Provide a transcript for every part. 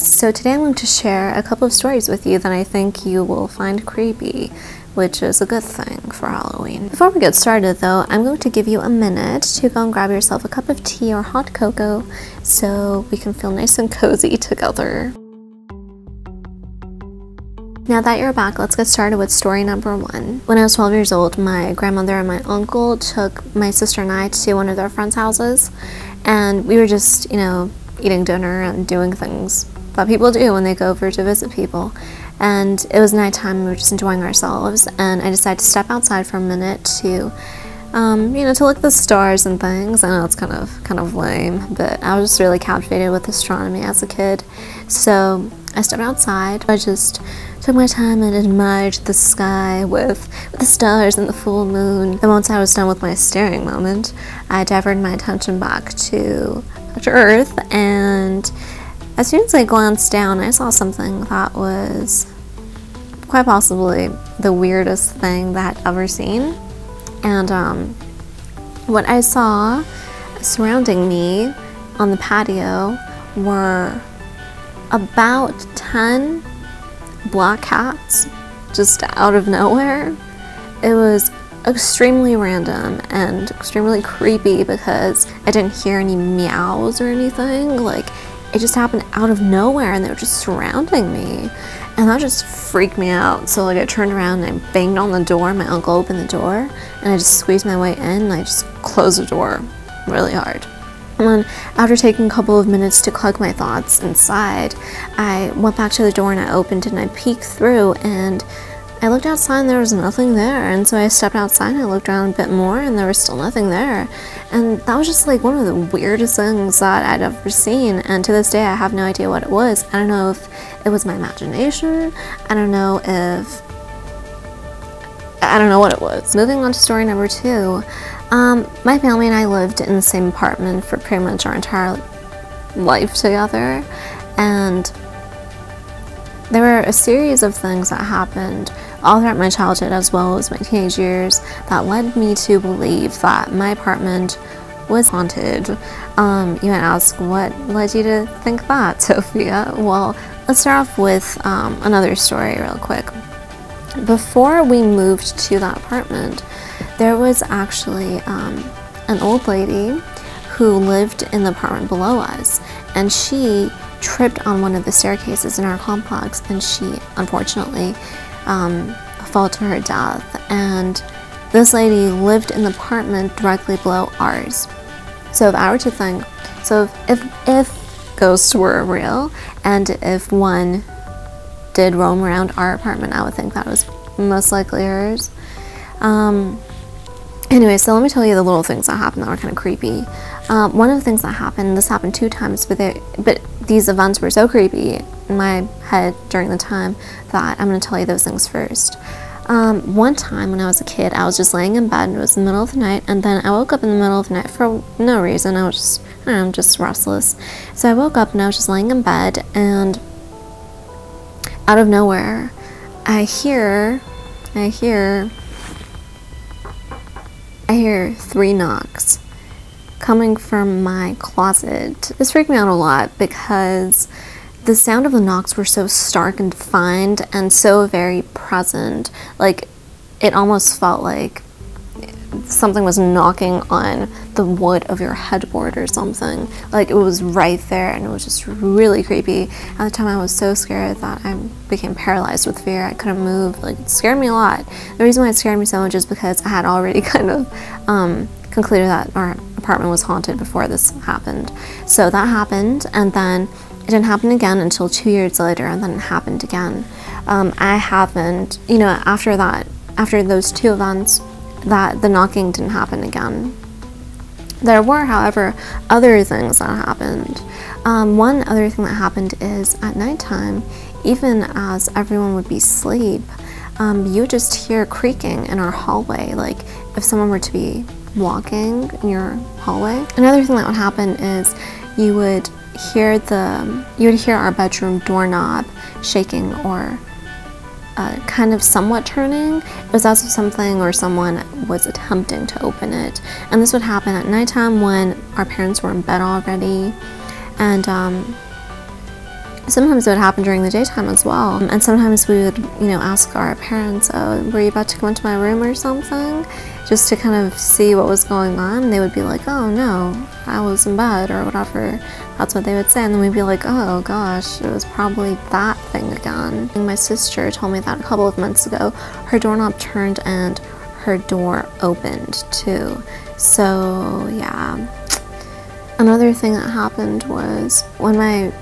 guys, so today I'm going to share a couple of stories with you that I think you will find creepy, which is a good thing for Halloween. Before we get started though, I'm going to give you a minute to go and grab yourself a cup of tea or hot cocoa so we can feel nice and cozy together. Now that you're back, let's get started with story number 1. When I was 12 years old, my grandmother and my uncle took my sister and I to one of their friends' houses, and we were just, eating dinner and doing things that people do when they go over to visit people. And it was nighttime, we were just enjoying ourselves, and I decided to step outside for a minute to, to look at the stars and things. I know it's kind of lame, but I was just really captivated with astronomy as a kid. So I stepped outside. I just took my time and admired the sky with the stars and the full moon. And once I was done with my staring moment, I diverted my attention back to Earth, and as soon as I glanced down, I saw something that was quite possibly the weirdest thing that I'd ever seen. And what I saw surrounding me on the patio were about 10 black cats just out of nowhere. It was extremely random and extremely creepy because I didn't hear any meows or anything. Like, it just happened out of nowhere and they were just surrounding me, and that just freaked me out. So I turned around and I banged on the door. My uncle opened the door and I just squeezed my way in and I just closed the door really hard. And then after taking a couple of minutes to collect my thoughts inside, I went back to the door and I opened it and I peeked through, and I looked outside and there was nothing there. And so I stepped outside and I looked around a bit more and there was still nothing there. And that was just like one of the weirdest things that I'd ever seen. And to this day I have no idea what it was. I don't know if it was my imagination. I don't know what it was. Moving on to story number 2. My family and I lived in the same apartment for pretty much our entire life together, and there were a series of things that happened all throughout my childhood as well as my teenage years that led me to believe that my apartment was haunted. You might ask, what led you to think that, Sophia? Well, let's start off with another story real quick. Before we moved to that apartment, there was actually an old lady who lived in the apartment below us, and she tripped on one of the staircases in our complex, and she unfortunately fell to her death. And this lady lived in the apartment directly below ours. So if I were to think, if ghosts were real and if one did roam around our apartment, I would think that was most likely hers. Anyway, so let me tell you the little things that happened that were kind of creepy. One of the things that happened, this happened 2 times, but these events were so creepy in my head during the time that I'm going to tell you those things first. One time when I was a kid, I was just laying in bed, and it was the middle of the night, and then I woke up in the middle of the night for no reason. I was just restless. So I woke up and I was just laying in bed, and out of nowhere, I hear 3 knocks coming from my closet. This freaked me out a lot because the sound of the knocks were so stark and defined and so very present. Like, it almost felt like something was knocking on the wood of your headboard or something. Like, it was right there, and it was just really creepy. At the time I was so scared that I became paralyzed with fear. I couldn't move. Like, it scared me a lot. The reason why it scared me so much is because I had already kind of concluded that our apartment was haunted before this happened. So that happened, and then it didn't happen again until 2 years later, and then it happened again. I haven't, after those 2 events, that the knocking didn't happen again. There were, however, other things that happened. One other thing that happened is at nighttime, even as everyone would be asleep, you would just hear creaking in our hallway, like if someone were to be walking in your hallway. Another thing that would happen is you would hear our bedroom doorknob shaking or kind of somewhat turning. It was as if something or someone was attempting to open it. And this would happen at nighttime when our parents were in bed already. And Sometimes it would happen during the daytime as well. And sometimes we would, ask our parents, oh, were you about to come into my room or something? Just to kind of see what was going on. And they would be like, oh no, I was in bed or whatever. That's what they would say. And then we'd be like, oh gosh, it was probably that thing again. And my sister told me that a couple of months ago, her doorknob turned and her door opened too. So yeah. Another thing that happened was when my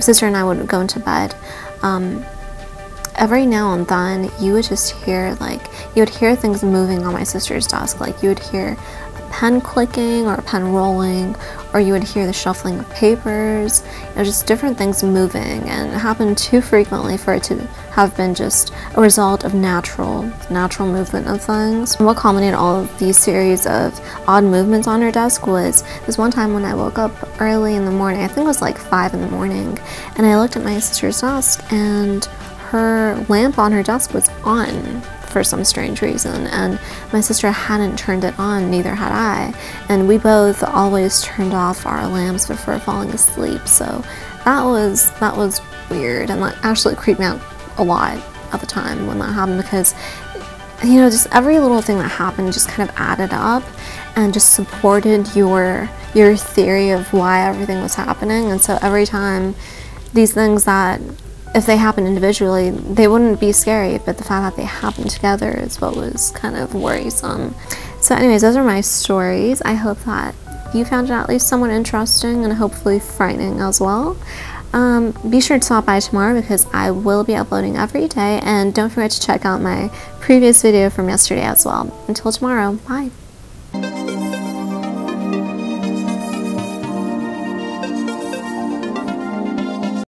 sister and I would go into bed, every now and then you would just hear things moving on my sister's desk. Like you would hear a pen clicking or a pen rolling, or you would hear the shuffling of papers, just different things moving, and it happened too frequently for it to have been just a result of natural movement of things. And what culminated all of these series of odd movements on her desk was this one time when I woke up early in the morning. I think it was like 5 in the morning, and I looked at my sister's desk and her lamp on her desk was on for some strange reason, and my sister hadn't turned it on, neither had I, and we both always turned off our lamps before falling asleep. So that was weird, and that actually creeped me out a lot at the time when that happened, because just every little thing that happened just kind of added up and just supported your theory of why everything was happening. And so every time these things that, if they happened individually, they wouldn't be scary, but the fact that they happened together is what was kind of worrisome. So anyways, those are my stories. I hope that you found it at least somewhat interesting and hopefully frightening as well. Be sure to stop by tomorrow because I will be uploading every day, and don't forget to check out my previous video from yesterday as well. Until tomorrow, bye.